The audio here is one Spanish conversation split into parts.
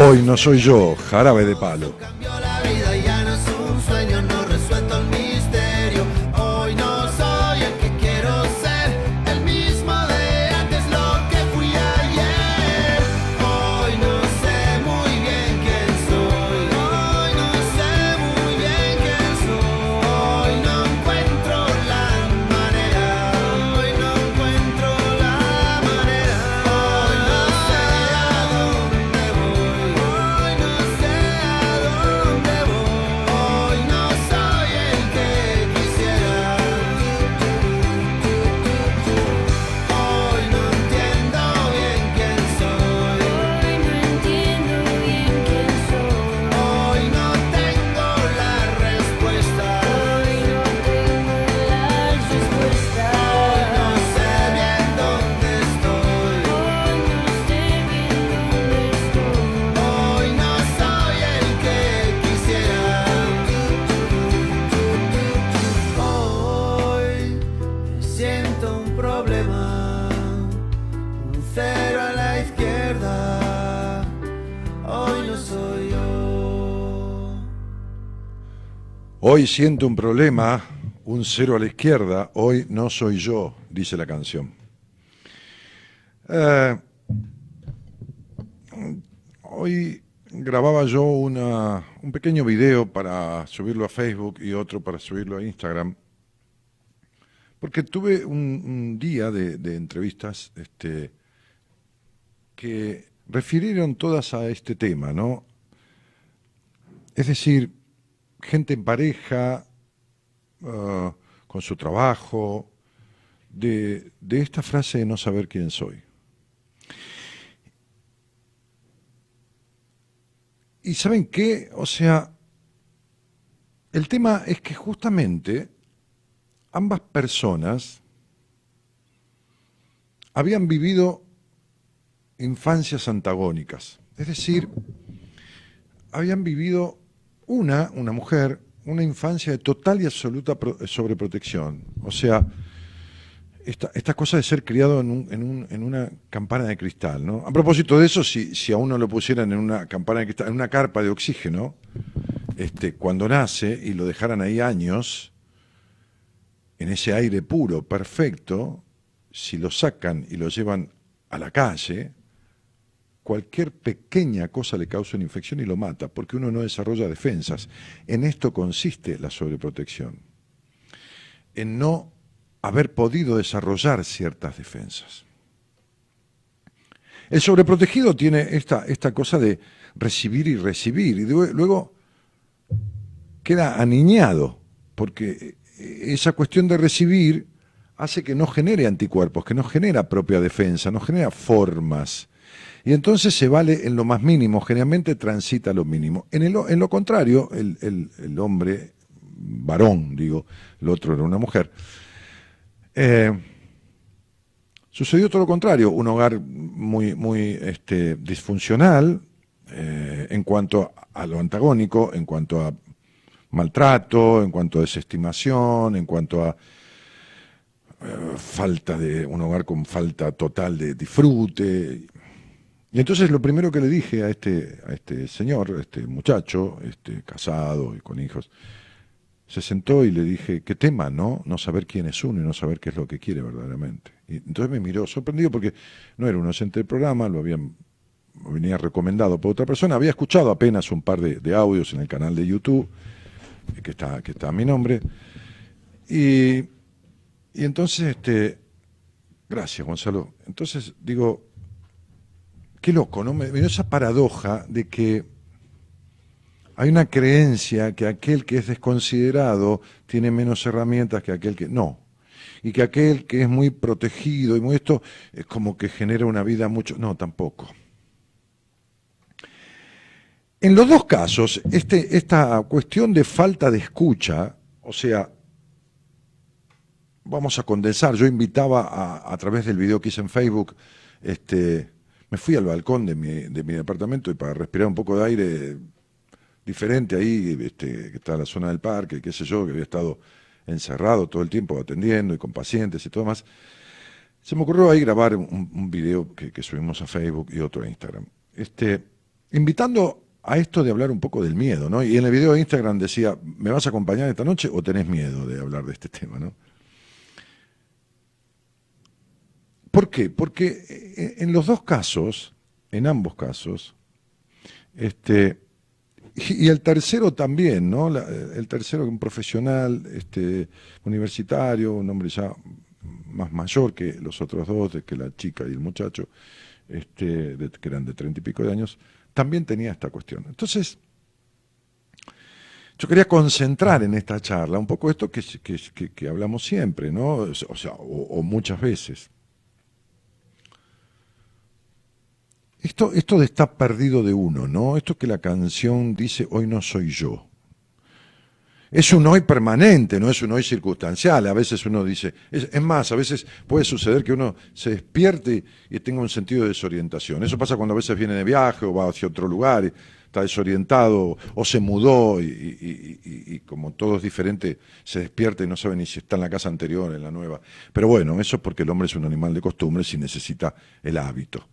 Hoy no soy yo, Jarabe de Palo. Cambió la vida, ya no es un sueño, no resuelto el misterio. Hoy no soy el que quiero ser, el mismo de antes, lo que fui ayer. Hoy no sé muy bien quién soy, hoy no sé muy bien quién soy. Hoy no encuentro la manera, hoy no encuentro la manera. Hoy no sé a dónde voy, hoy no sé a dónde voy. Hoy no soy el que quisiera. Hoy no entiendo bien quién soy. Hoy no entiendo bien quién soy. Hoy no tengo la respuesta. Hoy no tengo las respuestas. Hoy no sé bien dónde estoy. Hoy no sé bien dónde estoy. Hoy no soy el que quisiera. Hoy siento un problema, un cero a la izquierda. Hoy no soy yo. Hoy siento un problema, un cero a la izquierda, hoy no soy yo, dice la canción. Hoy grababa yo un pequeño video para subirlo a Facebook y otro para subirlo a Instagram, porque tuve un día de entrevistas que refirieron todas a este tema, ¿no? Es decir, gente en pareja, con su trabajo, de esta frase de no saber quién soy. ¿Y saben qué? O sea, el tema es que justamente ambas personas habían vivido infancias antagónicas. Es decir, habían vivido una mujer, una infancia de total y absoluta sobreprotección. O sea, esta cosa de ser criado en una campana de cristal, ¿no? A propósito de eso, si a uno lo pusieran en una campana de cristal, en una carpa de oxígeno, cuando nace y lo dejaran ahí años, en ese aire puro, perfecto, si lo sacan y lo llevan a la calle, cualquier pequeña cosa le causa una infección y lo mata, porque uno no desarrolla defensas. En esto consiste la sobreprotección, en no haber podido desarrollar ciertas defensas. El sobreprotegido tiene esta cosa de recibir y recibir, y luego queda aniñado, porque esa cuestión de recibir hace que no genere anticuerpos, que no genera propia defensa, no genera formas. Y entonces se vale en lo más mínimo, generalmente transita lo mínimo. En lo contrario, el hombre, varón, digo, el otro era una mujer, sucedió todo lo contrario, un hogar muy disfuncional en cuanto a lo antagónico, en cuanto a maltrato, en cuanto a desestimación, en cuanto a un hogar con falta total de disfrute. Y entonces lo primero que le dije a este señor, a este muchacho, casado y con hijos, se sentó y le dije, qué tema, ¿no? No saber quién es uno y no saber qué es lo que quiere verdaderamente. Y entonces me miró sorprendido porque no era un oyente del programa, venía recomendado por otra persona, había escuchado apenas un par de audios en el canal de YouTube, que está a mi nombre, y entonces, gracias Gonzalo, entonces digo, qué loco, ¿no? Me dio esa paradoja de que hay una creencia que aquel que es desconsiderado tiene menos herramientas que aquel que no. Y que aquel que es muy protegido y muy esto es como que genera una vida mucho... No, tampoco. En los dos casos, esta cuestión de falta de escucha, o sea, vamos a condensar, yo invitaba a través del video que hice en Facebook, me fui al balcón de mi departamento y para respirar un poco de aire diferente ahí, que está la zona del parque, qué sé yo, que había estado encerrado todo el tiempo atendiendo y con pacientes y todo más, se me ocurrió ahí grabar un video que subimos a Facebook y otro a Instagram. invitando a esto de hablar un poco del miedo, ¿no? Y en el video de Instagram decía, ¿me vas a acompañar esta noche o tenés miedo de hablar de este tema, ¿no? ¿Por qué? Porque en los dos casos, en ambos casos, y el tercero también, ¿no? El tercero, un profesional universitario, un hombre ya más mayor que los otros dos, que la chica y el muchacho, que eran de 30 y pico de años, también tenía esta cuestión. Entonces, yo quería concentrar en esta charla un poco esto que hablamos siempre, ¿no? O sea, o muchas veces. Esto de estar perdido de uno, ¿no? Esto que la canción dice, hoy no soy yo. Es un hoy permanente, no es un hoy circunstancial. A veces uno dice, es más, a veces puede suceder que uno se despierte y tenga un sentido de desorientación. Eso pasa cuando a veces viene de viaje o va hacia otro lugar, y está desorientado o se mudó y como todo es diferente, se despierta y no sabe ni si está en la casa anterior o en la nueva. Pero bueno, eso es porque el hombre es un animal de costumbres y necesita el hábito.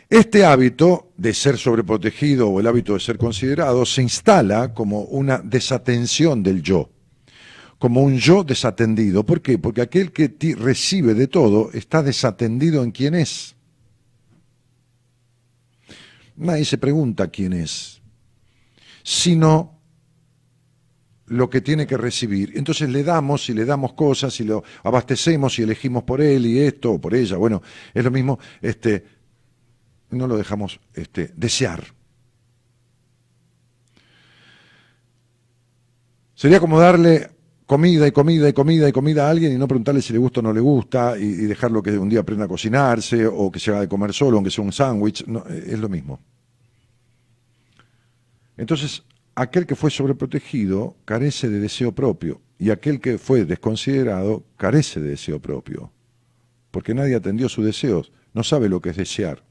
Este hábito de ser sobreprotegido o el hábito de ser considerado se instala como una desatención del yo, como un yo desatendido. ¿Por qué? Porque aquel que recibe de todo está desatendido en quién es. Nadie se pregunta quién es, sino lo que tiene que recibir. Entonces le damos y le damos cosas y lo abastecemos y elegimos por él y esto o por ella. Bueno, es lo mismo, no lo dejamos desear. Sería como darle comida y comida y comida y comida a alguien y no preguntarle si le gusta o no le gusta y dejarlo que un día aprenda a cocinarse o que se haga de comer solo, aunque sea un sándwich. No, es lo mismo. Entonces, aquel que fue sobreprotegido carece de deseo propio y aquel que fue desconsiderado carece de deseo propio, porque nadie atendió sus deseos, no sabe lo que es desear.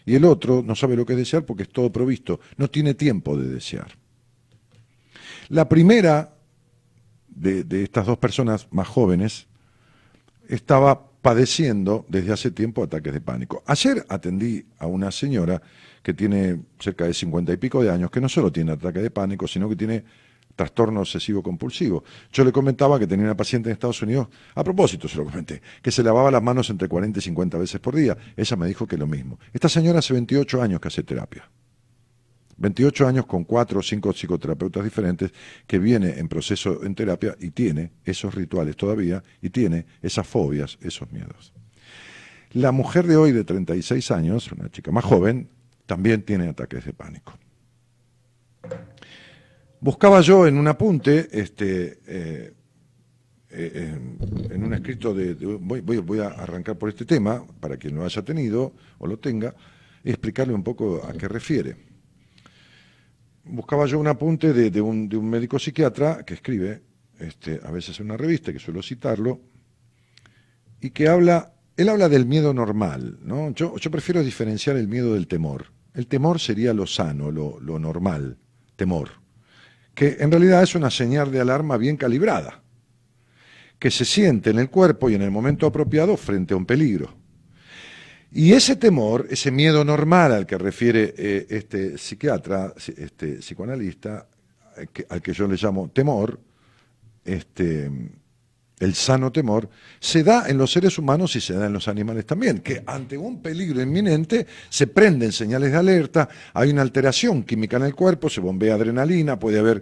Y el otro no sabe lo que es desear porque es todo provisto, no tiene tiempo de desear. La primera de estas dos personas más jóvenes estaba padeciendo desde hace tiempo ataques de pánico. Ayer atendí a una señora que tiene cerca de 50 y pico de años, que no solo tiene ataque de pánico, sino que tiene trastorno obsesivo compulsivo. Yo le comentaba que tenía una paciente en Estados Unidos, a propósito se lo comenté, que se lavaba las manos entre 40 y 50 veces por día. Ella me dijo que lo mismo. Esta señora hace 28 años que hace terapia. 28 años con 4 o 5 psicoterapeutas diferentes, que viene en proceso en terapia y tiene esos rituales todavía y tiene esas fobias, esos miedos. La mujer de hoy de 36 años, una chica más joven, también tiene ataques de pánico. Buscaba yo en un apunte, en un escrito voy a arrancar por este tema, para quien lo haya tenido o lo tenga, y explicarle un poco a qué refiere. Buscaba yo un apunte de un médico psiquiatra que escribe, a veces en una revista, que suelo citarlo, y que él habla del miedo normal, ¿no? Yo prefiero diferenciar el miedo del temor. El temor sería lo sano, lo normal, temor, que en realidad es una señal de alarma bien calibrada, que se siente en el cuerpo y en el momento apropiado frente a un peligro. Y ese temor, ese miedo normal al que refiere este psiquiatra, este psicoanalista, al que yo le llamo temor, el sano temor, se da en los seres humanos y se da en los animales también, que ante un peligro inminente se prenden señales de alerta, hay una alteración química en el cuerpo, se bombea adrenalina, puede haber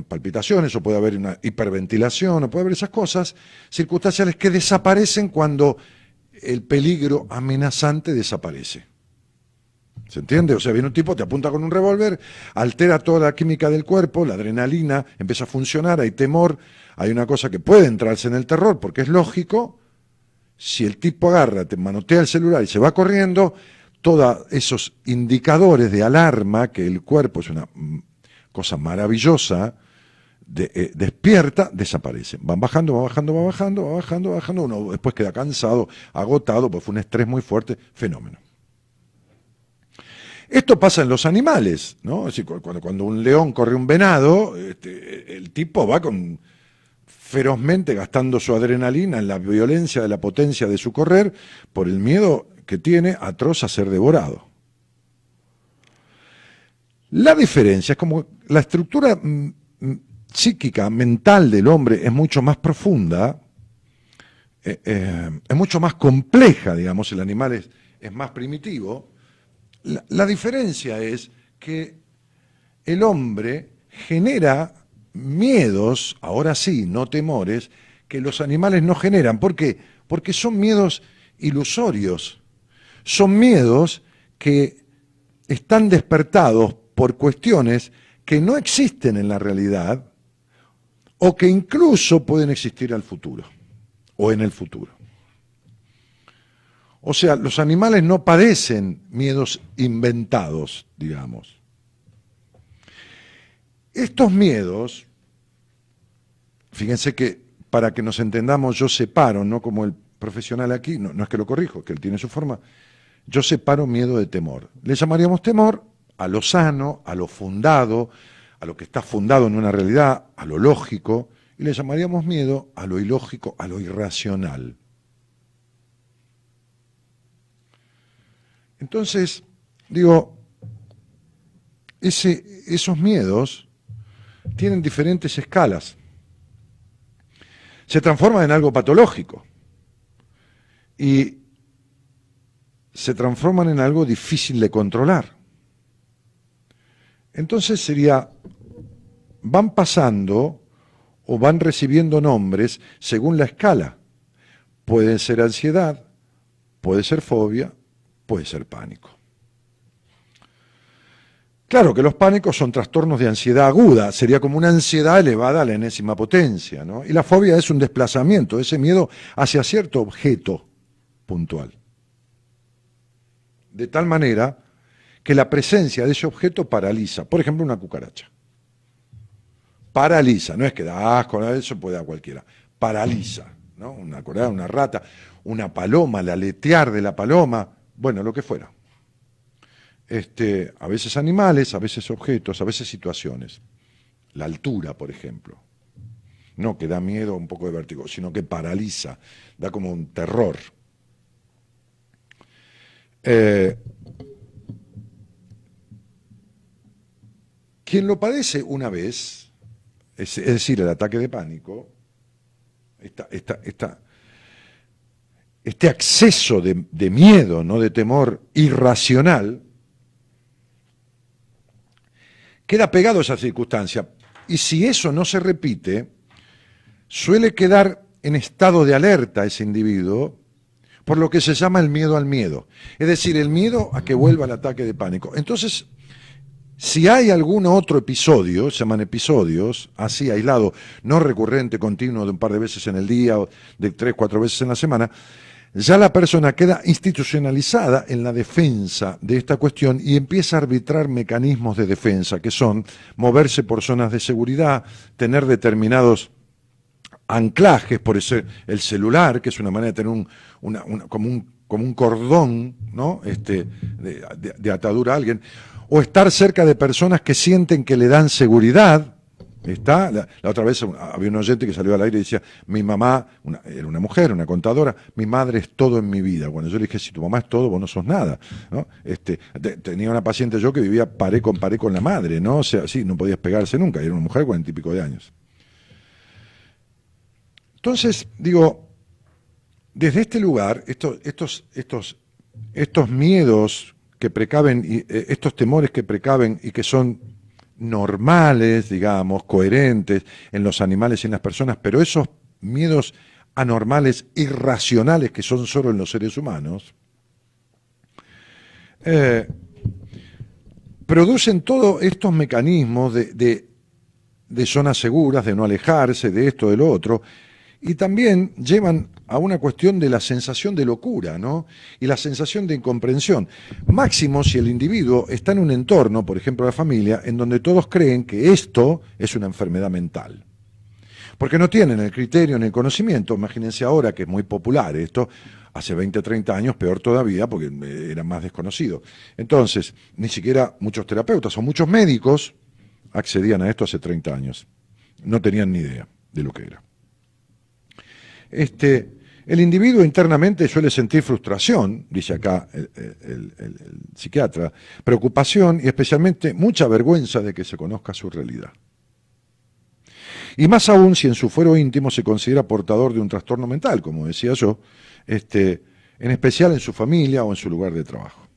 palpitaciones o puede haber una hiperventilación o puede haber esas cosas circunstanciales que desaparecen cuando el peligro amenazante desaparece. ¿Se entiende? O sea, viene un tipo, te apunta con un revólver, altera toda la química del cuerpo, la adrenalina empieza a funcionar, hay temor, hay una cosa que puede entrarse en el terror, porque es lógico, si el tipo agarra, te manotea el celular y se va corriendo, todos esos indicadores de alarma, que el cuerpo es una cosa maravillosa, despierta, desaparecen. Van bajando, va bajando, va bajando, va bajando, va bajando, uno después queda cansado, agotado, pues fue un estrés muy fuerte, fenómeno. Esto pasa en los animales, ¿no? Es decir, cuando un león corre un venado, el tipo va ferozmente gastando su adrenalina en la violencia de la potencia de su correr por el miedo que tiene atroz a ser devorado. La diferencia es como la estructura psíquica, mental del hombre es mucho más profunda, es mucho más compleja, digamos, el animal es más primitivo. La diferencia es que el hombre genera miedos, ahora sí, no temores, que los animales no generan. ¿Por qué? Porque son miedos ilusorios, son miedos que están despertados por cuestiones que no existen en la realidad o que incluso pueden existir al futuro o en el futuro. O sea, los animales no padecen miedos inventados, digamos. Estos miedos, fíjense que para que nos entendamos yo separo, no como el profesional aquí, no es que lo corrijo, que él tiene su forma, yo separo miedo de temor. Le llamaríamos temor a lo sano, a lo fundado, a lo que está fundado en una realidad, a lo lógico, y le llamaríamos miedo a lo ilógico, a lo irracional. Entonces, digo, esos miedos tienen diferentes escalas. Se transforman en algo patológico y se transforman en algo difícil de controlar. Entonces sería, van pasando o van recibiendo nombres según la escala. Puede ser ansiedad, puede ser fobia, puede ser pánico. Claro que los pánicos son trastornos de ansiedad aguda, sería como una ansiedad elevada a la enésima potencia, ¿no? Y la fobia es un desplazamiento, ese miedo hacia cierto objeto puntual. De tal manera que la presencia de ese objeto paraliza. Por ejemplo, una cucaracha. Paraliza, no es que da asco, eso puede dar cualquiera. Paraliza, ¿no? Una cucaracha, una rata, una paloma, el aletear de la paloma, bueno, lo que fuera. A veces animales, a veces objetos, a veces situaciones. La altura, por ejemplo. No que da miedo, un poco de vértigo, sino que paraliza, da como un terror. Quien lo padece una vez, es decir, el ataque de pánico, este acceso de miedo, no de temor irracional, queda pegado a esa circunstancia. Y si eso no se repite, suele quedar en estado de alerta ese individuo por lo que se llama el miedo al miedo. Es decir, el miedo a que vuelva el ataque de pánico. Entonces, si hay algún otro episodio, se llaman episodios, así aislado, no recurrente, continuo de un par de veces en el día o de 3, 4 veces en la semana, ya la persona queda institucionalizada en la defensa de esta cuestión y empieza a arbitrar mecanismos de defensa, que son moverse por zonas de seguridad, tener determinados anclajes, por eso el celular, que es una manera de tener como un cordón, ¿no? de atadura a alguien, o estar cerca de personas que sienten que le dan seguridad. La otra vez había un oyente que salió al aire y decía, mi mamá, era una mujer, una contadora, mi madre es todo en mi vida. Bueno, yo le dije, si tu mamá es todo, vos no sos nada, ¿no? Tenía una paciente yo que vivía pared con la madre, ¿no? O sea, sí, no podías pegarse nunca, era una mujer de 40 y pico de años. Entonces, digo, desde este lugar, estos miedos que precaven, estos temores que precaven y que son normales, digamos, coherentes en los animales y en las personas, pero esos miedos anormales, irracionales que son solo en los seres humanos, producen todos estos mecanismos de zonas seguras, de no alejarse, de esto, de lo otro, y también llevan a una cuestión de la sensación de locura, ¿no? Y la sensación de incomprensión. Máximo si el individuo está en un entorno, por ejemplo la familia, en donde todos creen que esto es una enfermedad mental. Porque no tienen el criterio ni el conocimiento. Imagínense ahora que es muy popular esto, hace 20, 30 años peor todavía porque era más desconocido. Entonces, ni siquiera muchos terapeutas o muchos médicos accedían a esto hace 30 años. No tenían ni idea de lo que era. El individuo internamente suele sentir frustración, dice acá el psiquiatra, preocupación y especialmente mucha vergüenza de que se conozca su realidad. Y más aún si en su fuero íntimo se considera portador de un trastorno mental, como decía yo, en especial en su familia o en su lugar de trabajo.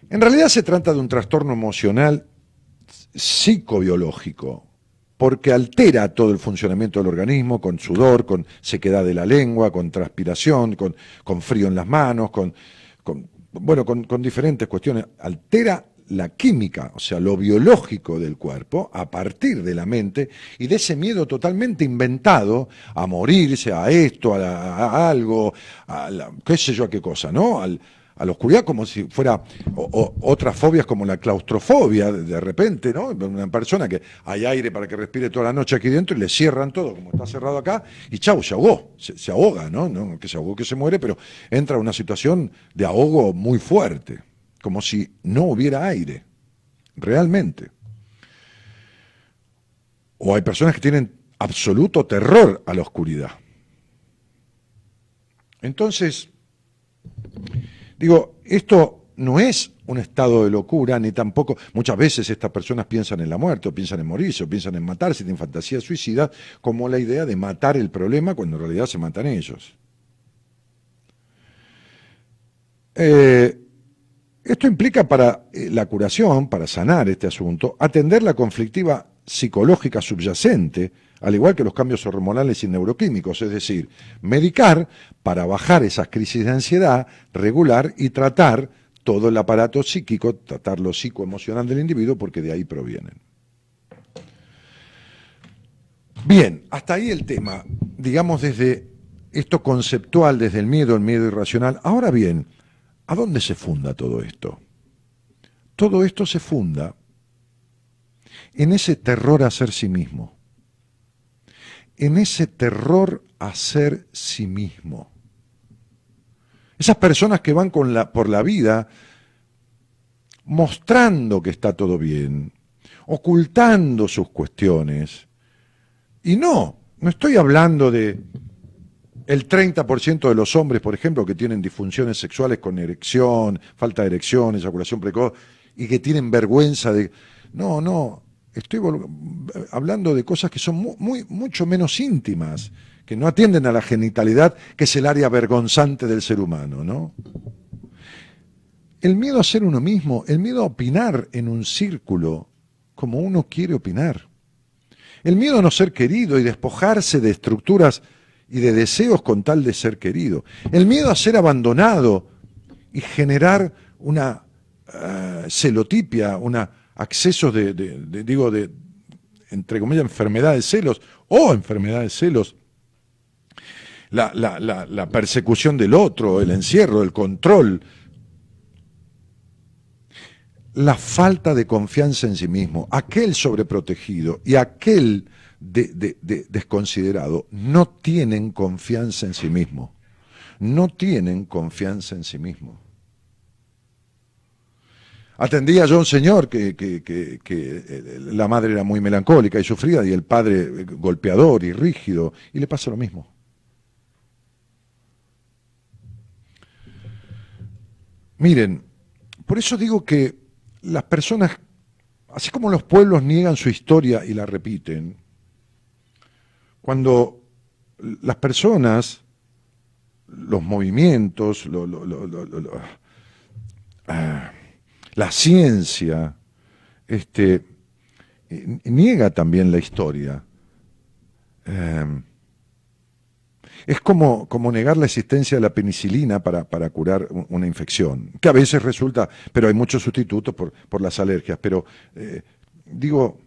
En realidad se trata de un trastorno emocional psicobiológico, porque altera todo el funcionamiento del organismo con sudor, con sequedad de la lengua, con transpiración, con frío en las manos, con diferentes cuestiones. Altera la química, o sea, lo biológico del cuerpo, a partir de la mente y de ese miedo totalmente inventado a morirse, a esto, a algo, qué sé yo a qué cosa, ¿no? A la oscuridad, como si fuera otras fobias como la claustrofobia, de repente, ¿no? Una persona que hay aire para que respire toda la noche aquí dentro y le cierran todo, como está cerrado acá, y chau, se ahogó, se ahoga, ¿no? No que se ahogó, que se muere, pero entra en una situación de ahogo muy fuerte, como si no hubiera aire, realmente. O hay personas que tienen absoluto terror a la oscuridad. Entonces, digo, esto no es un estado de locura, ni tampoco, muchas veces estas personas piensan en la muerte, o piensan en morirse, o piensan en matarse, tienen fantasías suicidas, como la idea de matar el problema cuando en realidad se matan ellos. Esto implica para la curación, para sanar este asunto, atender la conflictiva psicológica subyacente, al igual que los cambios hormonales y neuroquímicos, es decir, medicar para bajar esas crisis de ansiedad, regular y tratar todo el aparato psíquico, tratar lo psicoemocional del individuo, porque de ahí provienen. Bien, hasta ahí el tema, digamos desde esto conceptual, desde el miedo irracional. Ahora bien, ¿a dónde se funda todo esto? Todo esto se funda en ese terror a ser sí mismo. En ese terror a ser sí mismo. Esas personas que van por la vida mostrando que está todo bien, ocultando sus cuestiones. Y no estoy hablando de el 30% de los hombres, por ejemplo, que tienen disfunciones sexuales con erección, falta de erección, eyaculación precoz, y que tienen vergüenza de... No, estoy hablando de cosas que son mucho menos íntimas, que no atienden a la genitalidad, que es el área vergonzante del ser humano, ¿no? El miedo a ser uno mismo, el miedo a opinar en un círculo como uno quiere opinar. El miedo a no ser querido y despojarse de estructuras y de deseos con tal de ser querido. El miedo a ser abandonado y generar una celotipia, accesos de, entre comillas, enfermedad de celos o enfermedad de celos. La persecución del otro, el encierro, el control. La falta de confianza en sí mismo, aquel sobreprotegido y aquel desconsiderado no tienen confianza en sí mismo. No tienen confianza en sí mismo. Atendía yo a un señor que la madre era muy melancólica y sufrida y el padre golpeador y rígido, y le pasa lo mismo. Miren, por eso digo que las personas, así como los pueblos niegan su historia y la repiten, cuando las personas, los movimientos, la ciencia, niega también la historia. Es como negar la existencia de la penicilina para curar una infección, que a veces resulta, pero hay muchos sustitutos por las alergias, pero digo,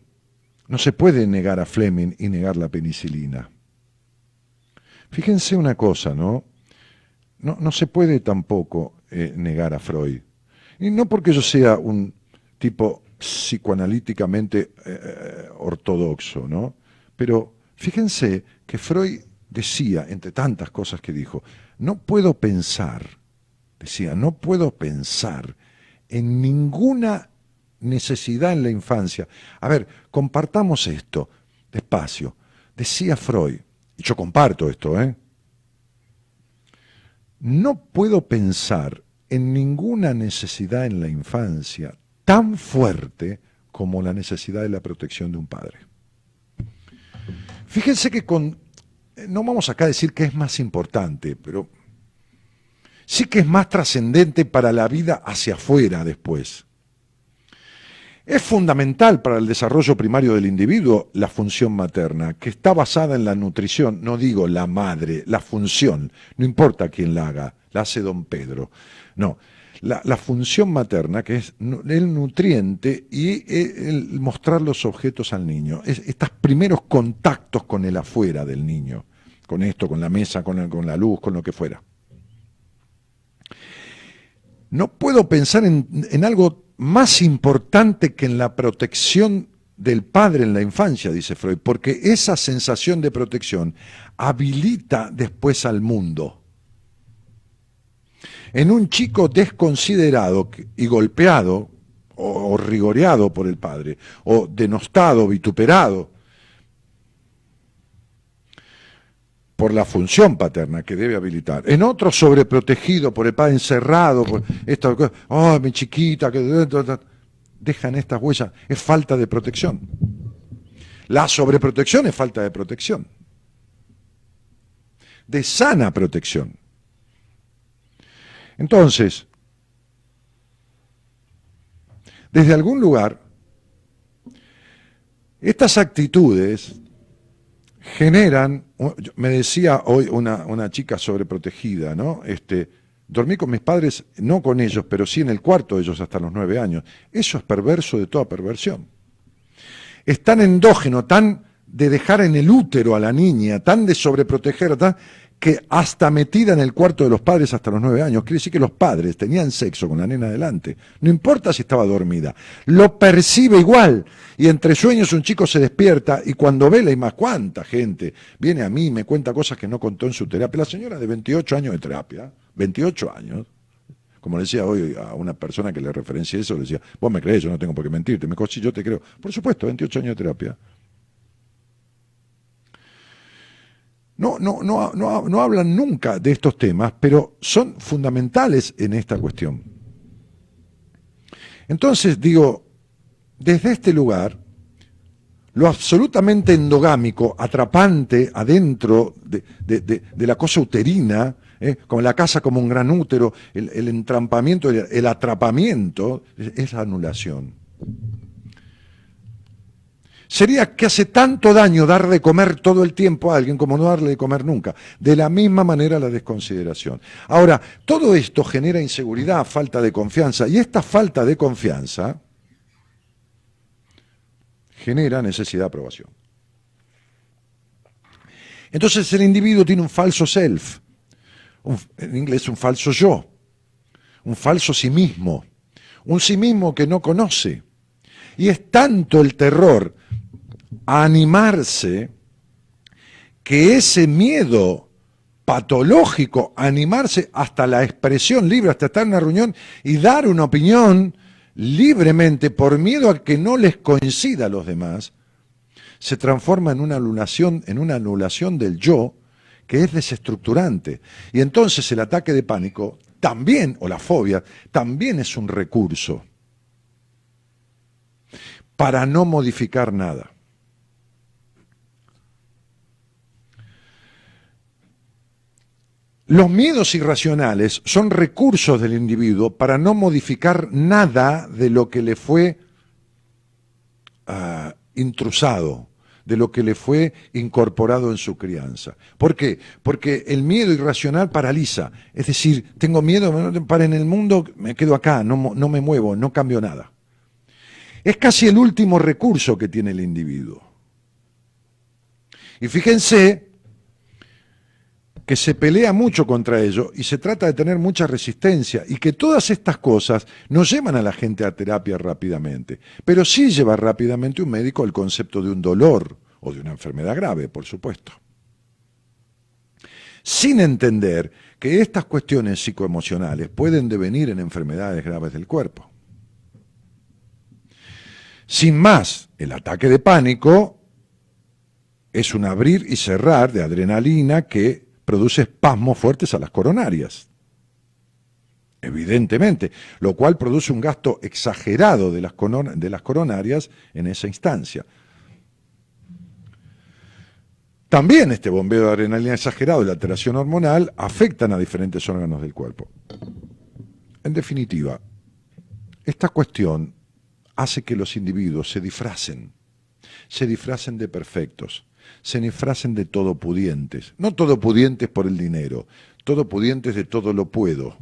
no se puede negar a Fleming y negar la penicilina. Fíjense una cosa, ¿no? No se puede tampoco negar a Freud. Y no porque yo sea un tipo psicoanalíticamente ortodoxo, ¿no? Pero fíjense que Freud decía, entre tantas cosas que dijo, no puedo pensar en ninguna necesidad en la infancia. A ver, compartamos esto, despacio. Decía Freud, y yo comparto esto, no puedo pensar en ninguna necesidad en la infancia tan fuerte como la necesidad de la protección de un padre. Fíjense que no vamos acá a decir que es más importante, pero sí que es más trascendente para la vida hacia afuera después. Es fundamental para el desarrollo primario del individuo la función materna, que está basada en la nutrición, no digo la madre, la función, no importa quién la haga, la hace don Pedro, no, la función materna, que es el nutriente y el mostrar los objetos al niño, estos primeros contactos con el afuera del niño, con esto, con la mesa, con la luz, con lo que fuera. No puedo pensar en algo más importante que en la protección del padre en la infancia, dice Freud, porque esa sensación de protección habilita después al mundo. En un chico desconsiderado y golpeado, o rigoreado por el padre, o denostado, vituperado, por la función paterna que debe habilitar. En otro sobreprotegido por el padre, encerrado por esta cosa, oh, mi chiquita, que dejan estas huellas, es falta de protección. La sobreprotección es falta de protección. De sana protección. Entonces, desde algún lugar, estas actitudes generan, me decía hoy una chica sobreprotegida, ¿no? Dormí con mis padres, no con ellos, pero sí en el cuarto de ellos hasta los 9 años. Eso es perverso de toda perversión. Es tan endógeno, tan de dejar en el útero a la niña, tan de sobreproteger, que hasta metida en el cuarto de los padres hasta los 9 años. Quiere decir que los padres tenían sexo con la nena adelante. No importa si estaba dormida. Lo percibe igual. Y entre sueños un chico se despierta y cuando ve la imagen, ¿cuánta gente viene a mí y me cuenta cosas que no contó en su terapia? La señora de 28 años de terapia, 28 años, como le decía hoy a una persona que le referencié eso, le decía, vos me crees, yo no tengo por qué mentirte. Me dijo, sí, yo te creo. Por supuesto, 28 años de terapia. No hablan nunca de estos temas, pero son fundamentales en esta cuestión. Entonces, digo, desde este lugar, lo absolutamente endogámico, atrapante adentro de la cosa uterina, con la casa como un gran útero, el entrampamiento, el atrapamiento, es la anulación. Sería que hace tanto daño dar de comer todo el tiempo a alguien como no darle de comer nunca. De la misma manera la desconsideración. Ahora, todo esto genera inseguridad, falta de confianza, y esta falta de confianza genera necesidad de aprobación. Entonces el individuo tiene un falso self, en inglés un falso yo, un falso sí mismo, un sí mismo que no conoce. Y es tanto el terror a animarse, que ese miedo patológico, animarse hasta la expresión libre, hasta estar en una reunión y dar una opinión libremente por miedo a que no les coincida a los demás, se transforma en una anulación del yo que es desestructurante. Y entonces el ataque de pánico también, o la fobia, también es un recurso para no modificar nada. Los miedos irracionales son recursos del individuo para no modificar nada de lo que le fue intrusado, de lo que le fue incorporado en su crianza. ¿Por qué? Porque el miedo irracional paraliza. Es decir, tengo miedo, para en el mundo, me quedo acá, no me muevo, no cambio nada. Es casi el último recurso que tiene el individuo. Y fíjense que se pelea mucho contra ello y se trata de tener mucha resistencia y que todas estas cosas no llevan a la gente a terapia rápidamente, pero sí lleva rápidamente un médico al concepto de un dolor o de una enfermedad grave, por supuesto. Sin entender que estas cuestiones psicoemocionales pueden devenir en enfermedades graves del cuerpo. Sin más, el ataque de pánico es un abrir y cerrar de adrenalina que produce espasmos fuertes a las coronarias. evidentemente, lo cual produce un gasto exagerado de las coronarias en esa instancia. También este bombeo de adrenalina exagerado y la alteración hormonal afectan a diferentes órganos del cuerpo. En definitiva, esta cuestión hace que los individuos se disfracen de perfectos, se disfracen de todopudientes, no todopudientes por el dinero, todopudientes de todo lo puedo,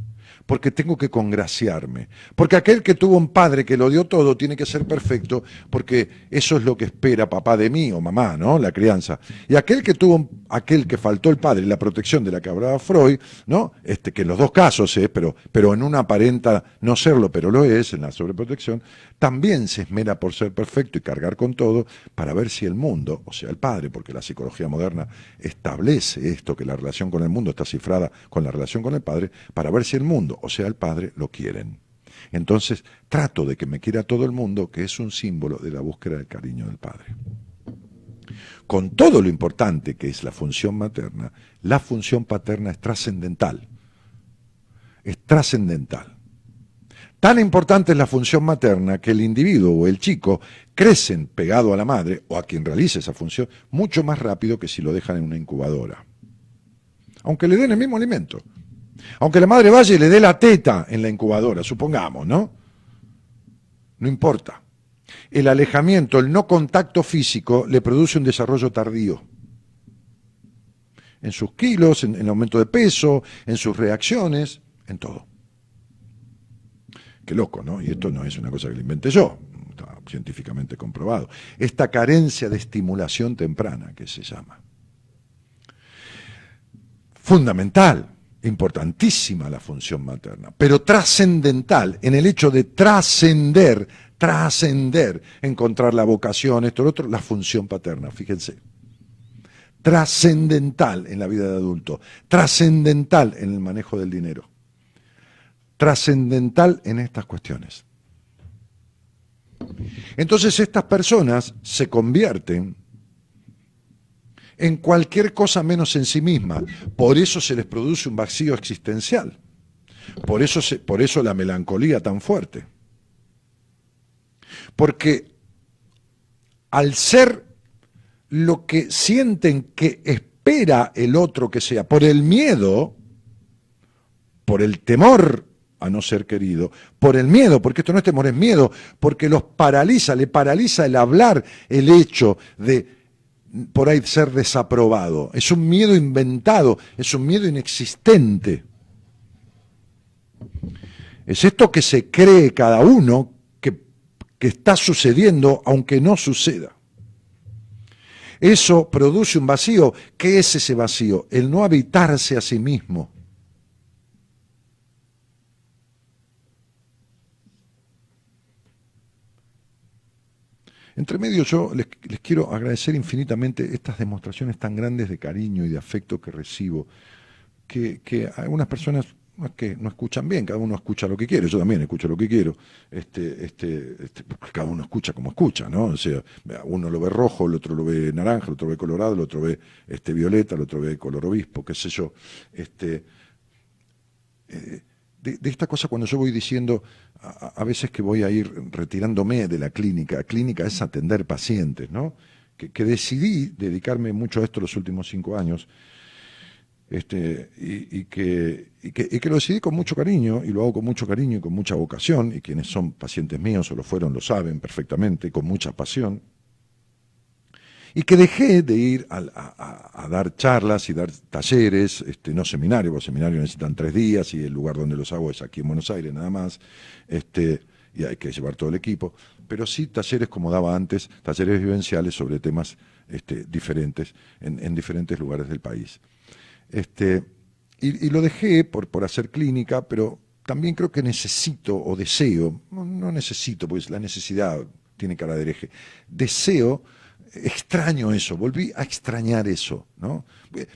porque tengo que congraciarme, porque aquel que tuvo un padre que lo dio todo tiene que ser perfecto, porque eso es lo que espera papá de mí o mamá, ¿no? La crianza. Y aquel que faltó el padre y la protección de la que hablaba Freud, ¿no? Que en los dos casos es, pero en una aparenta no serlo, pero lo es, en la sobreprotección, también se esmera por ser perfecto y cargar con todo para ver si el mundo, o sea el padre, porque la psicología moderna establece esto, que la relación con el mundo está cifrada con la relación con el padre, para ver si el mundo, o sea el padre, lo quieren. Entonces trato de que me quiera todo el mundo, que es un símbolo de la búsqueda del cariño del padre. Con todo lo importante que es la función materna, la función paterna es trascendental. Es trascendental. Tan importante es la función materna que el individuo o el chico crecen pegado a la madre o a quien realice esa función mucho más rápido que si lo dejan en una incubadora. Aunque le den el mismo alimento. Aunque la madre vaya y le dé la teta en la incubadora, supongamos, ¿no? No importa. El alejamiento, el no contacto físico le produce un desarrollo tardío. En sus kilos, en el aumento de peso, en sus reacciones, en todo. Qué loco, ¿no? Y esto no es una cosa que lo inventé yo, está científicamente comprobado. Esta carencia de estimulación temprana, que se llama. Fundamental, importantísima la función materna, pero trascendental en el hecho de trascender, encontrar la vocación, esto, lo otro, la función paterna, fíjense. Trascendental en la vida de adulto, trascendental en el manejo del dinero. Trascendental en estas cuestiones. Entonces estas personas se convierten en cualquier cosa menos en sí misma. Por eso se les produce un vacío existencial. Por eso la melancolía tan fuerte. Porque al ser lo que sienten que espera el otro que sea, por el miedo, por el temor a no ser querido, por el miedo, porque esto no es temor, es miedo, porque le paraliza el hablar, el hecho de por ahí ser desaprobado. Es un miedo inventado, es un miedo inexistente. Es esto que se cree cada uno que está sucediendo, aunque no suceda. Eso produce un vacío. ¿Qué es ese vacío? El no habitarse a sí mismo. Entre medio yo les quiero agradecer infinitamente estas demostraciones tan grandes de cariño y de afecto que recibo, que algunas personas no escuchan bien, cada uno escucha lo que quiere, yo también escucho lo que quiero, cada uno escucha como escucha, ¿no? O sea, uno lo ve rojo, el otro lo ve naranja, el otro ve colorado, el otro ve violeta, el otro ve color obispo, qué sé yo. De esta cosa cuando yo voy diciendo a veces que voy a ir retirándome de la clínica es atender pacientes, ¿no? Que decidí dedicarme mucho a esto los últimos 5 años, y que lo decidí con mucho cariño, y lo hago con mucho cariño y con mucha vocación, y quienes son pacientes míos o lo fueron lo saben perfectamente, con mucha pasión. Y que dejé de ir a dar charlas y dar talleres, no seminarios, porque seminarios necesitan 3 días y el lugar donde los hago es aquí en Buenos Aires nada más, y hay que llevar todo el equipo, pero sí talleres como daba antes, talleres vivenciales sobre temas diferentes en diferentes lugares del país. Y lo dejé por hacer clínica, pero también creo que necesito o deseo, no necesito, pues la necesidad tiene cara de hereje, deseo. Extraño eso, volví a extrañar eso, ¿no?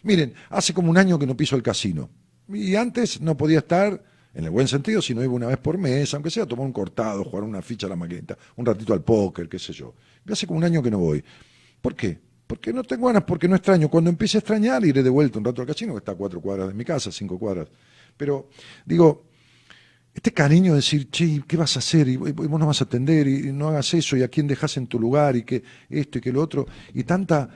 Miren, hace como 1 año que no piso el casino. Y antes no podía estar, en el buen sentido, si no iba una vez por mes, aunque sea tomar un cortado, jugar una ficha a la maquinita, un ratito al póker, qué sé yo. Y hace como 1 año que no voy. ¿Por qué? Porque no tengo ganas, porque no extraño. Cuando empiece a extrañar, iré de vuelta un rato al casino, que está a 4 cuadras de mi casa, 5 cuadras. Pero, digo, este cariño de decir, che, ¿qué vas a hacer? Y vos no vas a atender, y no hagas eso, y a quién dejas en tu lugar, y que esto y que lo otro, y tanta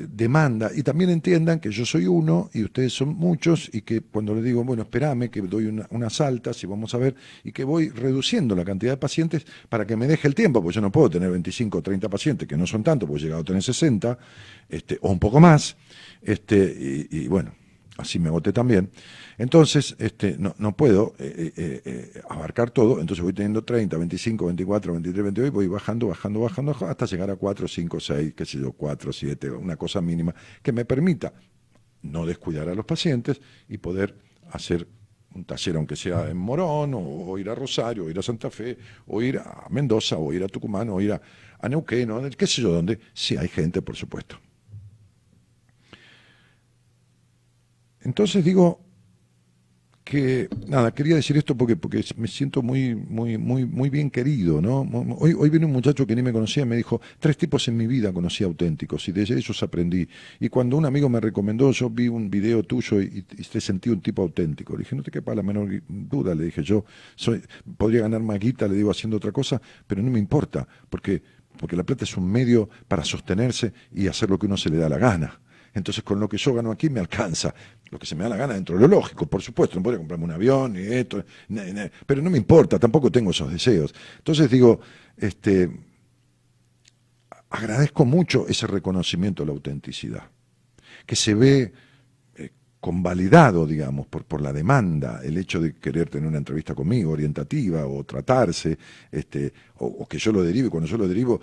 demanda. Y también entiendan que yo soy uno, y ustedes son muchos, y que cuando les digo, bueno, espérame, que doy unas altas, y vamos a ver, y que voy reduciendo la cantidad de pacientes para que me deje el tiempo, porque yo no puedo tener 25 o 30 pacientes, que no son tantos, porque he llegado a tener 60, o un poco más, y bueno, así me agoté también. Entonces, no puedo abarcar todo, entonces voy teniendo 30, 25, 24, 23, 28, voy bajando, hasta llegar a 4, 5, 6, qué sé yo, 4, 7, una cosa mínima que me permita no descuidar a los pacientes y poder hacer un taller, aunque sea en Morón, o ir a Rosario, o ir a Santa Fe, o ir a Mendoza, o ir a Tucumán, o ir a Neuquén, o qué sé yo dónde, si hay gente, por supuesto. Entonces digo que, nada, quería decir esto porque me siento muy bien querido, ¿no? Hoy vino un muchacho que ni me conocía y me dijo, 3 tipos en mi vida conocí auténticos y de ellos aprendí. Y cuando un amigo me recomendó, yo vi un video tuyo y te sentí un tipo auténtico. Le dije, no te quepa la menor duda, le dije, yo podría ganar más guita, le digo, haciendo otra cosa, pero no me importa, porque la plata es un medio para sostenerse y hacer lo que uno se le da la gana. Entonces, con lo que yo gano aquí me alcanza. Lo que se me da la gana dentro de lo lógico, por supuesto. No podría comprarme un avión ni esto, pero no me importa, tampoco tengo esos deseos. Entonces digo, agradezco mucho ese reconocimiento de la autenticidad, que se ve convalidado, digamos, por la demanda, el hecho de querer tener una entrevista conmigo, orientativa, o tratarse, o que yo lo derive. Cuando yo lo derivo,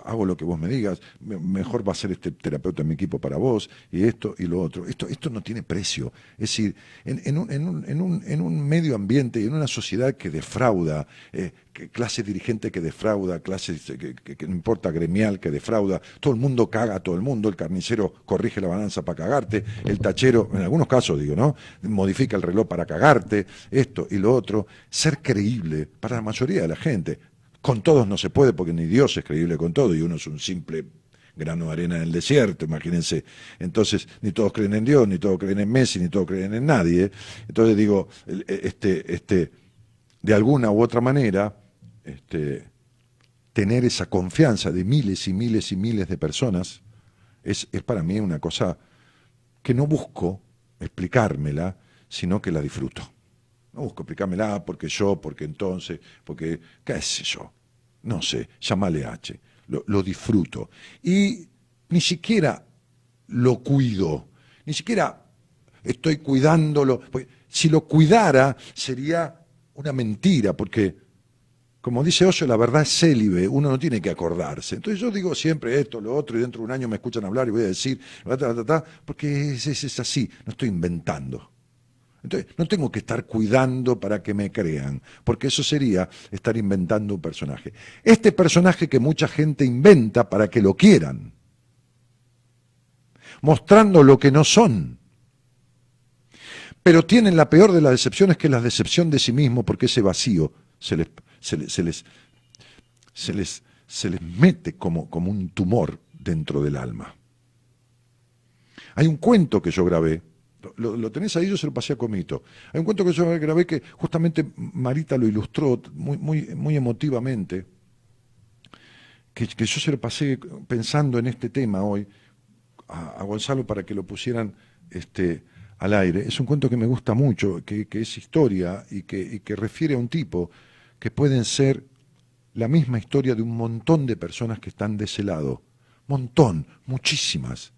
hago lo que vos me digas, mejor va a ser este terapeuta en mi equipo para vos, y esto y lo otro. Esto no tiene precio. Es decir, en un medio ambiente y en una sociedad que defrauda, clase dirigente que defrauda, clase que no importa, gremial que defrauda, todo el mundo caga a todo el mundo, el carnicero corrige la balanza para cagarte, el tachero, en algunos casos digo, ¿no? Modifica el reloj para cagarte, esto y lo otro. Ser creíble para la mayoría de la gente. Con todos no se puede, porque ni Dios es creíble con todo, y uno es un simple grano de arena en el desierto, imagínense. Entonces, ni todos creen en Dios, ni todos creen en Messi, ni todos creen en nadie. Entonces digo, de alguna u otra manera, tener esa confianza de miles y miles y miles de personas es para mí una cosa que no busco explicármela, sino que la disfruto. No busco explicármela porque entonces, porque, qué sé yo, no sé, llámale H, lo disfruto. Y ni siquiera lo cuido, ni siquiera estoy cuidándolo, porque si lo cuidara sería una mentira, porque como dice Osho, la verdad es célibe, uno no tiene que acordarse. Entonces yo digo siempre esto, lo otro, y dentro de un año me escuchan hablar y voy a decir, porque es así, no estoy inventando. Entonces no tengo que estar cuidando para que me crean, porque eso sería estar inventando un personaje. Este personaje que mucha gente inventa para que lo quieran, mostrando lo que no son. Pero tienen la peor de las decepciones, que es la decepción de sí mismo, porque ese vacío se les mete como un tumor dentro del alma. Hay un cuento que yo grabé, lo tenés ahí, yo se lo pasé a Comito. Hay un cuento que yo grabé que justamente Marita lo ilustró muy emotivamente, que yo se lo pasé pensando en este tema hoy a Gonzalo para que lo pusieran al aire. Es un cuento que me gusta mucho, que es historia y que refiere a un tipo que pueden ser la misma historia de un montón de personas que están de ese lado. Montón, muchísimas.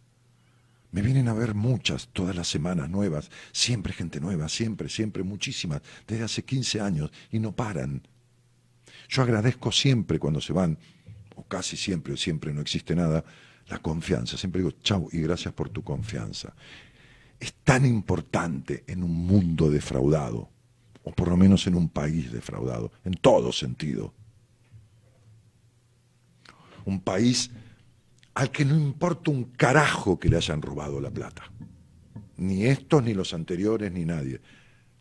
Me vienen a ver muchas, todas las semanas nuevas, siempre gente nueva, siempre, muchísimas, desde hace 15 años, y no paran. Yo agradezco siempre cuando se van, o casi siempre, o siempre no existe nada, la confianza. Siempre digo, chau, y gracias por tu confianza. Es tan importante en un mundo defraudado, o por lo menos en un país defraudado, en todo sentido. Un país al que no importa un carajo que le hayan robado la plata. Ni estos, ni los anteriores, ni nadie.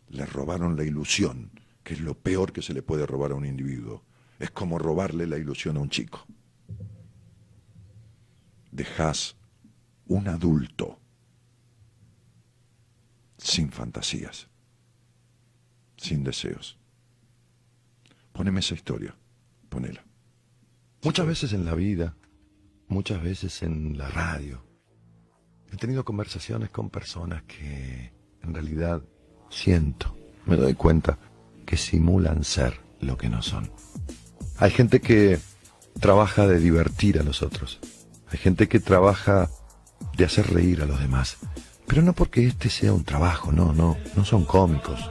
Le robaron la ilusión, que es lo peor que se le puede robar a un individuo. Es como robarle la ilusión a un chico. Dejás un adulto sin fantasías, sin deseos. Poneme esa historia, ponela. Muchas veces en la vida, muchas veces en la radio, he tenido conversaciones con personas que en realidad siento, me doy cuenta, que simulan ser lo que no son. Hay gente que trabaja de divertir a los otros. Hay gente que trabaja de hacer reír a los demás. Pero no porque este sea un trabajo, no son cómicos,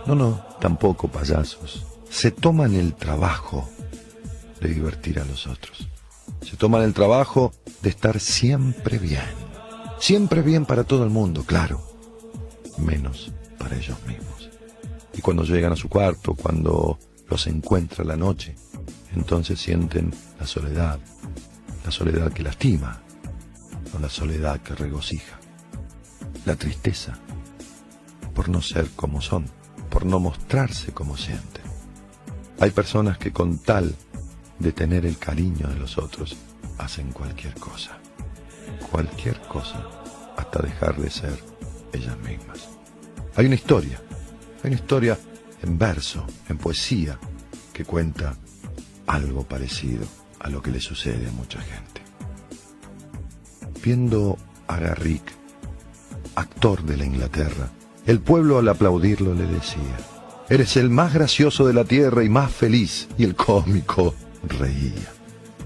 tampoco payasos. Se toman el trabajo de divertir a los otros. Se toman el trabajo de estar siempre bien para todo el mundo, claro, menos para ellos mismos. Y cuando llegan a su cuarto, cuando los encuentra la noche, entonces sienten la soledad que lastima, o la soledad que regocija, la tristeza por no ser como son, por no mostrarse como sienten. Hay personas que con tal de tener el cariño de los otros, hacen cualquier cosa, hasta dejar de ser ellas mismas. Hay una historia en verso, en poesía, que cuenta algo parecido a lo que le sucede a mucha gente. Viendo a Garrick, actor de la Inglaterra, el pueblo al aplaudirlo le decía: eres el más gracioso de la tierra y más feliz, y el cómico reía.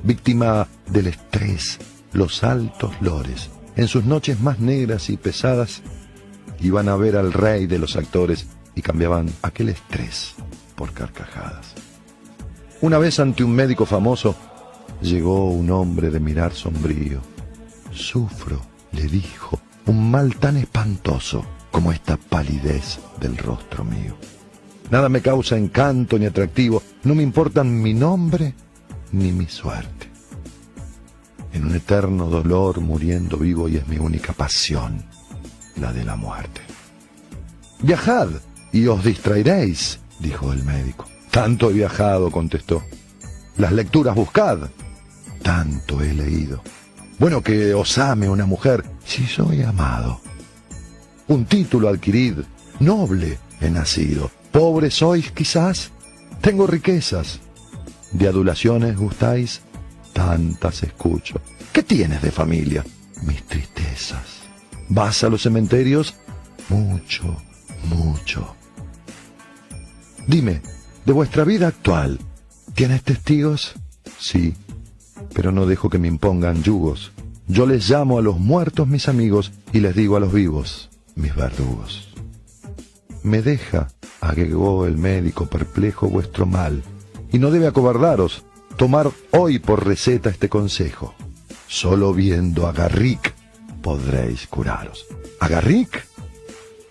Víctima del estrés, los altos lores, en sus noches más negras y pesadas, iban a ver al rey de los actores y cambiaban aquel estrés por carcajadas. Una vez ante un médico famoso, llegó un hombre de mirar sombrío. Sufro, le dijo, un mal tan espantoso como esta palidez del rostro mío. Nada me causa encanto ni atractivo, no me importan mi nombre ni mi suerte. En un eterno dolor muriendo vivo, y es mi única pasión, la de la muerte. Viajad y os distraeréis, dijo el médico. Tanto he viajado, contestó. Las lecturas buscad, tanto he leído. Bueno, que os ame una mujer, si soy amado. Un título adquirid, noble he nacido. Pobre sois quizás, tengo riquezas. De adulaciones gustáis, tantas escucho. ¿Qué tienes de familia? Mis tristezas. ¿Vas a los cementerios? Mucho. Dime, de vuestra vida actual, ¿tienes testigos? Sí, pero no dejo que me impongan yugos. Yo les llamo a los muertos mis amigos y les digo a los vivos mis verdugos. Me deja, agregó el médico perplejo, vuestro mal, y no debe acobardaros tomar hoy por receta este consejo. Solo viendo a Garrick podréis curaros. ¿A Garrick?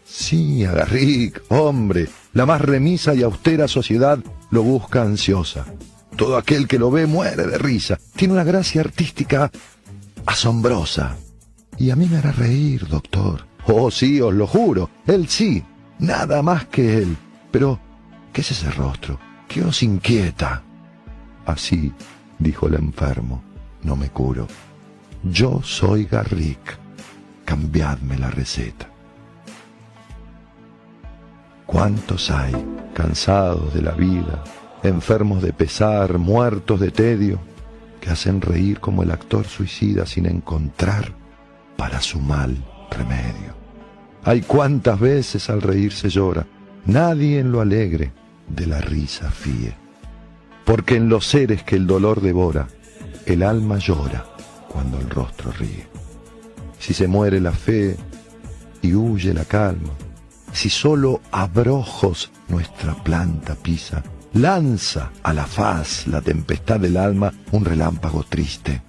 Sí, a Garrick, hombre. La más remisa y austera sociedad lo busca ansiosa. Todo aquel que lo ve muere de risa. Tiene una gracia artística asombrosa. Y a mí me hará reír, doctor. Oh, sí, os lo juro. Él sí, nada más que él. Pero, ¿qué es ese rostro? ¿Qué os inquieta? Así, dijo el enfermo, no me curo. Yo soy Garrick. Cambiadme la receta. ¿Cuántos hay, cansados de la vida, enfermos de pesar, muertos de tedio, que hacen reír como el actor suicida sin encontrar para su mal remedio? Hay cuántas veces al reír se llora, nadie en lo alegre de la risa fíe. Porque en los seres que el dolor devora, el alma llora cuando el rostro ríe. Si se muere la fe y huye la calma, si solo abrojos nuestra planta pisa, lanza a la faz la tempestad del alma un relámpago triste,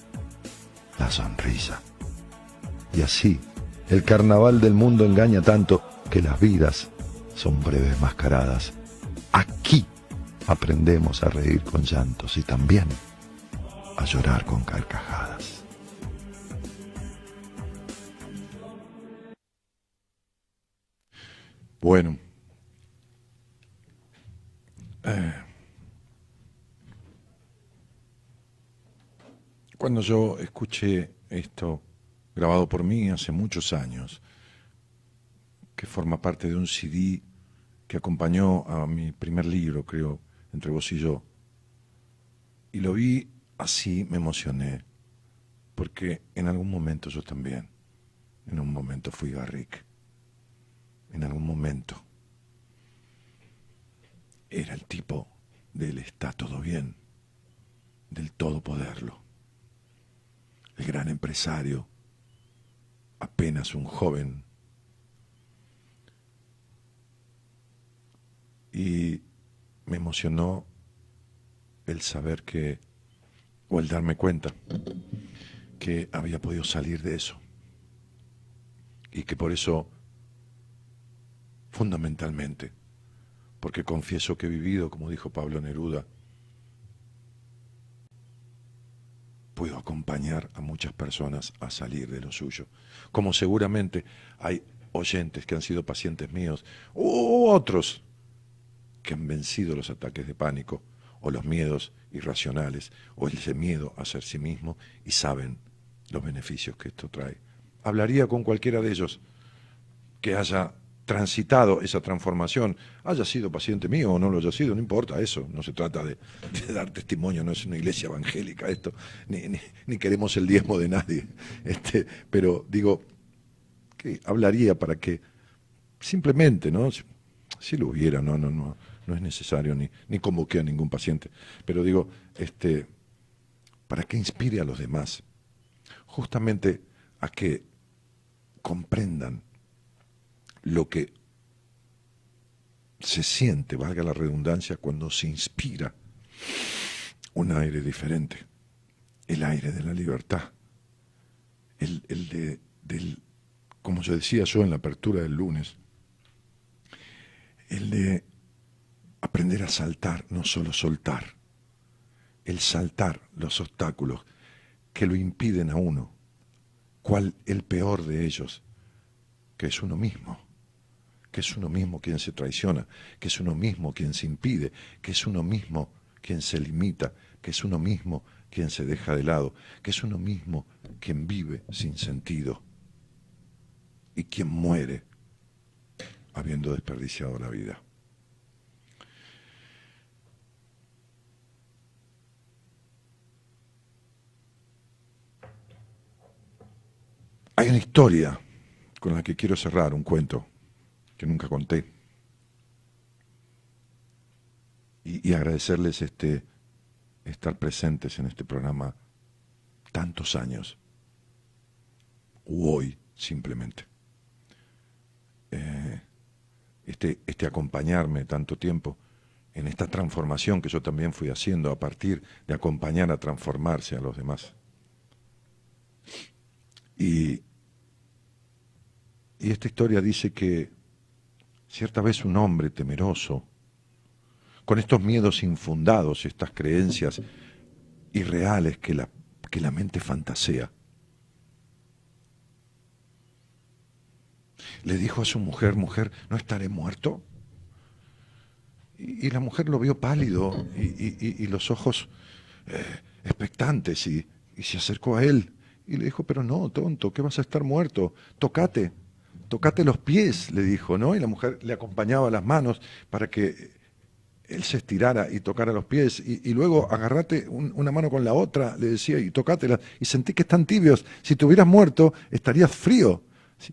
la sonrisa. Y así, el carnaval del mundo engaña tanto que las vidas son breves mascaradas. Aquí aprendemos a reír con llantos y también a llorar con carcajadas. Bueno, cuando yo escuché esto grabado por mí hace muchos años, que forma parte de un CD que acompañó a mi primer libro, creo, Entre vos y yo, Y lo vi así, me emocioné, porque en algún momento yo también, en un momento fui Garrick, en algún momento era el tipo del está todo bien, del todo poderlo, el gran empresario, apenas un joven. Y me emocionó el saber que, o el darme cuenta, que había podido salir de eso. Y que por eso, fundamentalmente, porque confieso que he vivido, como dijo Pablo Neruda, puedo acompañar a muchas personas a salir de lo suyo. Como seguramente hay oyentes que han sido pacientes míos, u otros que han vencido los ataques de pánico, o los miedos irracionales, o ese miedo a ser sí mismo, y saben los beneficios que esto trae. Hablaría con cualquiera de ellos que haya transitado esa transformación, haya sido paciente mío o no lo haya sido, no importa eso, no se trata de dar testimonio, no es una iglesia evangélica esto, ni queremos el diezmo de nadie, pero digo, que hablaría para que simplemente, ¿no? Si lo hubiera, no es necesario, ni convoqué a ningún paciente, pero digo, para que inspire a los demás, justamente a que comprendan lo que se siente, valga la redundancia, cuando se inspira un aire diferente, el aire de la libertad, como yo decía yo en la apertura del lunes, el de aprender a saltar, no solo soltar, el saltar los obstáculos que lo impiden a uno, cuál el peor de ellos, que es uno mismo, que es uno mismo quien se traiciona, que es uno mismo quien se impide, que es uno mismo quien se limita, que es uno mismo quien se deja de lado, que es uno mismo quien vive sin sentido y quien muere habiendo desperdiciado la vida. Hay una historia con la que quiero cerrar, un cuento que nunca conté, y agradecerles estar presentes en este programa tantos años, u hoy simplemente, acompañarme tanto tiempo en esta transformación que yo también fui haciendo a partir de acompañar a transformarse a los demás. Y esta historia dice que cierta vez un hombre temeroso, con estos miedos infundados, estas creencias irreales que la mente fantasea, le dijo a su mujer, mujer, ¿no estaré muerto? Y la mujer lo vio pálido y los ojos expectantes y se acercó a él y le dijo, pero no, tonto, ¿qué vas a estar muerto? Tócate los pies, le dijo, ¿no? Y la mujer le acompañaba las manos para que él se estirara y tocara los pies, y luego agarrate una mano con la otra, le decía, y tocátela, y sentí que están tibios. Si te hubieras muerto, estarías frío.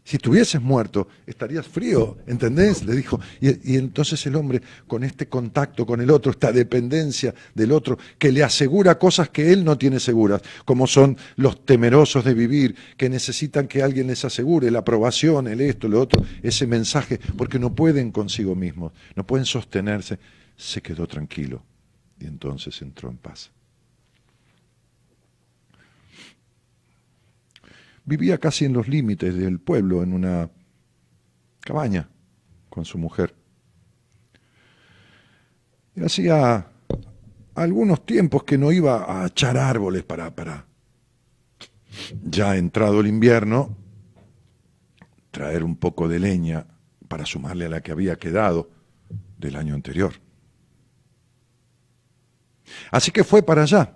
Si te hubieses muerto, estarías frío, ¿entendés? Le dijo. Y entonces el hombre, con este contacto con el otro, esta dependencia del otro, que le asegura cosas que él no tiene seguras, como son los temerosos de vivir, que necesitan que alguien les asegure la aprobación, el esto, lo otro, ese mensaje, porque no pueden consigo mismos, no pueden sostenerse, se quedó tranquilo y entonces entró en paz. Vivía casi en los límites del pueblo, en una cabaña con su mujer. Y hacía algunos tiempos que no iba a echar árboles para ya entrado el invierno, traer un poco de leña para sumarle a la que había quedado del año anterior. Así que fue para allá.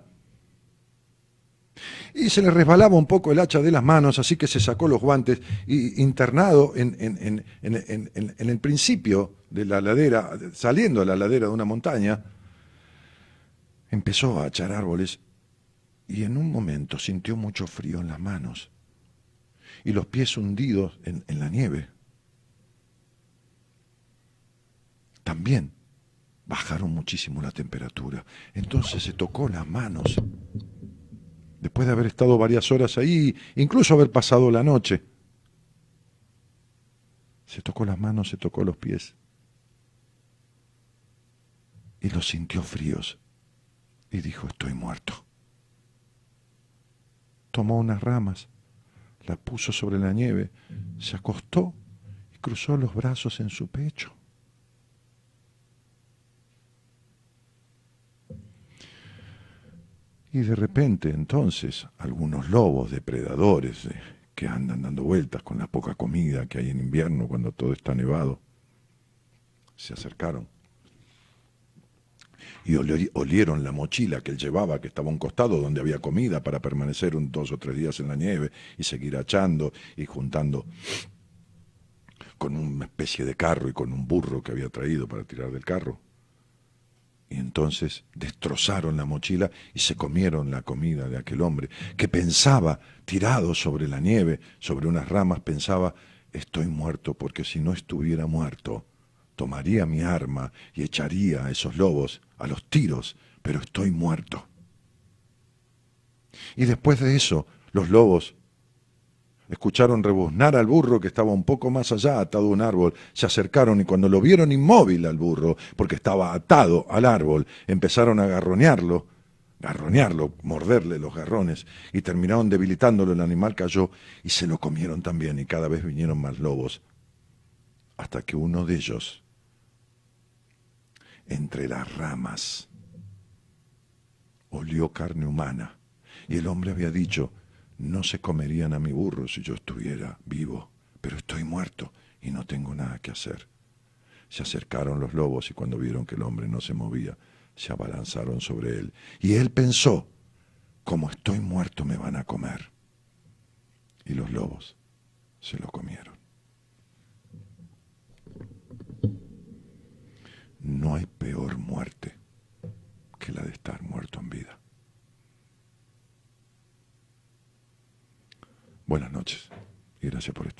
Y se le resbalaba un poco el hacha de las manos, así que se sacó los guantes y internado en el principio de la ladera, saliendo a la ladera de una montaña, empezó a echar árboles y en un momento sintió mucho frío en las manos y los pies hundidos en la nieve. También bajaron muchísimo la temperatura. Entonces se tocó las manos, después de haber estado varias horas ahí, incluso haber pasado la noche. Se tocó las manos, se tocó los pies y los sintió fríos y dijo: estoy muerto. Tomó unas ramas, las puso sobre la nieve, se acostó y cruzó los brazos en su pecho. Y de repente entonces algunos lobos depredadores que andan dando vueltas con la poca comida que hay en invierno cuando todo está nevado, se acercaron y olieron la mochila que él llevaba, que estaba a un costado donde había comida para permanecer 2 o 3 días en la nieve y seguir achando y juntando con una especie de carro y con un burro que había traído para tirar del carro. Y entonces destrozaron la mochila y se comieron la comida de aquel hombre, que pensaba, tirado sobre la nieve, sobre unas ramas, pensaba: estoy muerto, porque si no estuviera muerto, tomaría mi arma y echaría a esos lobos a los tiros, pero estoy muerto. Y después de eso, los lobos escucharon rebuznar al burro que estaba un poco más allá, atado a un árbol. Se acercaron y cuando lo vieron inmóvil al burro, porque estaba atado al árbol, empezaron a garronearlo, morderle los garrones, y terminaron debilitándolo. El animal cayó y se lo comieron también, y cada vez vinieron más lobos, hasta que uno de ellos, entre las ramas, olió carne humana, y el hombre había dicho: no se comerían a mi burro si yo estuviera vivo, pero estoy muerto y no tengo nada que hacer. Se acercaron los lobos y cuando vieron que el hombre no se movía, se abalanzaron sobre él. Y él pensó: como estoy muerto me van a comer. Y los lobos se lo comieron. No hay peor muerte que la de estar muerto en vida. Buenas noches y gracias por estar.